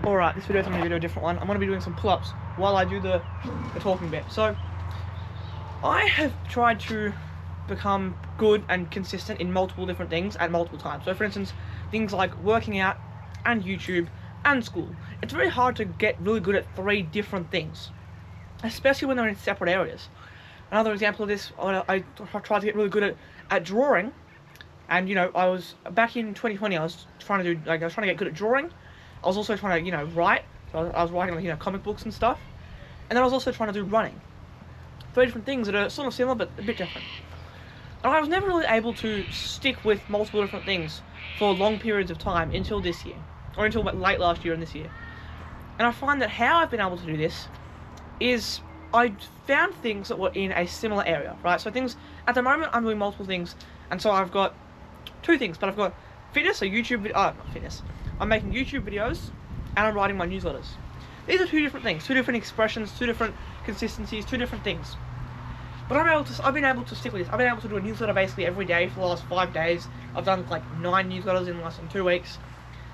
Alright, this video is going to be a different one. I'm going to be doing some pull-ups while I do the talking bit. So, I have tried to become good and consistent in multiple different things at multiple times. So for instance, things like working out and YouTube and school. It's very hard to get really good at 3 different things, especially when they're in separate areas. Another example of this, I tried to get really good at drawing, and you know, I was back in 2020. I was trying to get good at drawing. I was also trying to write. So I was writing comic books and stuff, and then I was also trying to do running. 3 different things that are sort of similar but a bit different. And I was never really able to stick with multiple different things for long periods of time until this year, or until late last year and this year. And I find that how I've been able to do this is I found things that were in a similar area, right? So things, at the moment I'm doing multiple things, and so I've got 2 things, but I've got fitness, so not fitness. I'm making YouTube videos, and I'm writing my newsletters. These are 2 different things, 2 different expressions, 2 different consistencies, 2 different things. But I've been able to stick with this. I've been able to do a newsletter basically every day for the last 5 days. I've done like 9 newsletters in less than 2 weeks.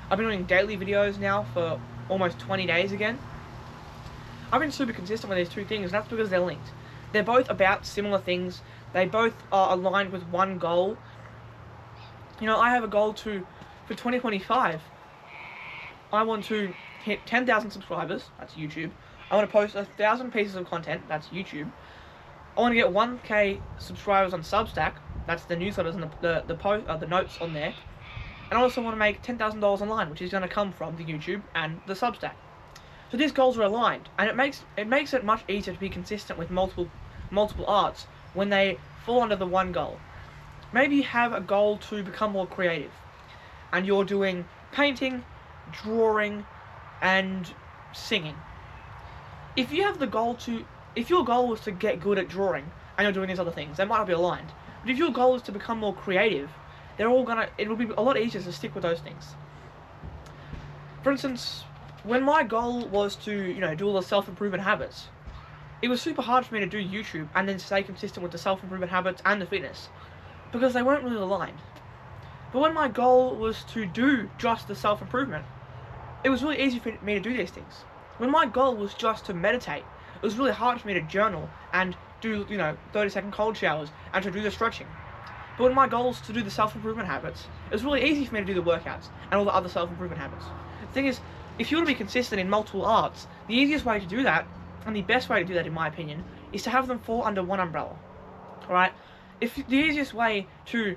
I've been doing daily videos now for almost 20 days again. I've been super consistent with these 2 things, and that's because they're linked. They're both about similar things. They both are aligned with one goal. You know, I have a goal for 2025. I want to hit 10,000 subscribers, that's YouTube. I want to post 1,000 pieces of content, that's YouTube. I want to get 1k subscribers on Substack, that's the newsletters and the notes on there. And I also want to make $10,000 online, which is going to come from the YouTube and the Substack. So these goals are aligned, and it makes it much easier to be consistent with multiple arts when they fall under the one goal. Maybe you have a goal to become more creative, and you're doing painting, drawing, and singing. If your goal was to get good at drawing, and you're doing these other things, they might not be aligned. But if your goal is to become more creative, it will be a lot easier to stick with those things. For instance, when my goal was to, do all the self-improvement habits, it was super hard for me to do YouTube and then stay consistent with the self-improvement habits and the fitness, because they weren't really aligned. But when my goal was to do just the self-improvement, it was really easy for me to do these things. When my goal was just to meditate, it was really hard for me to journal and do, 30-second cold showers and to do the stretching. But when my goal was to do the self-improvement habits, it was really easy for me to do the workouts and all the other self-improvement habits. The thing is, if you want to be consistent in multiple arts, the easiest way to do that, and the best way to do that in my opinion, is to have them fall under one umbrella. Alright? The easiest way to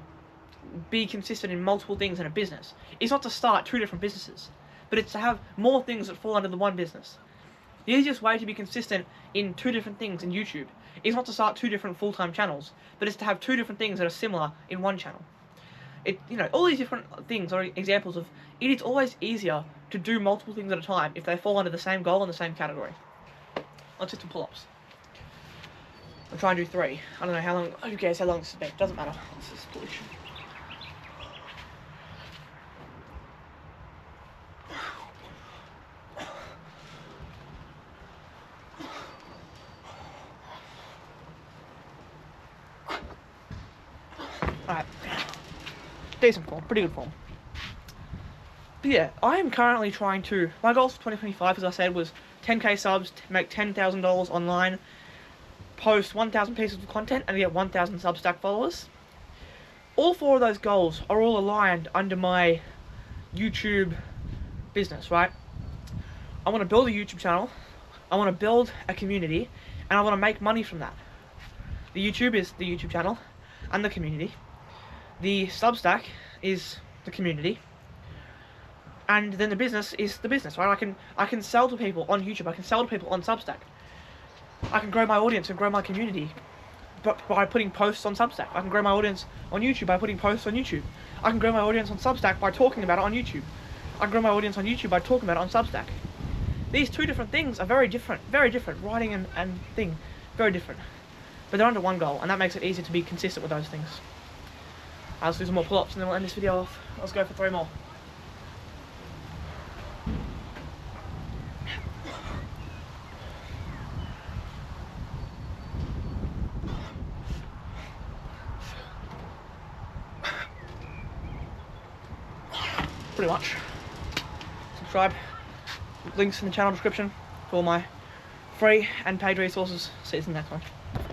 be consistent in multiple things in a business is not to start 2 different businesses, but it's to have more things that fall under the one business. The easiest way to be consistent in 2 different things in YouTube is not to start 2 different full-time channels, but it's to have 2 different things that are similar in one channel. All these different things are examples of it is always easier to do multiple things at a time if they fall under the same goal in the same category. Let's do some pull-ups. I'll try and do 3. I don't know how long. Who cares how long this has been? Doesn't matter. This is foolish. Alright. Decent form. Pretty good form. But yeah, I am currently trying to... My goal for 2025, as I said, was 10k subs, make $10,000 online, post 1,000 pieces of content, and get 1,000 Substack followers. All 4 of those goals are all aligned under my YouTube business, right? I want to build a YouTube channel, I want to build a community, and I want to make money from that. The YouTube is the YouTube channel and the community. The Substack is the community, and then the business is the business, right? I can sell to people on YouTube, I can sell to people on Substack. I can grow my audience and grow my community by putting posts on Substack. I can grow my audience on YouTube by putting posts on YouTube. I can grow my audience on Substack by talking about it on YouTube. I can grow my audience on YouTube by talking about it on Substack. These 2 different things are very different, writing and thing, very different. But they're under one goal, and that makes it easier to be consistent with those things. Let's do some more pull-ups and then we'll end this video off. Let's go for 3 more. Pretty much. Subscribe. links in the channel description for all my free and paid resources. See you in the next one.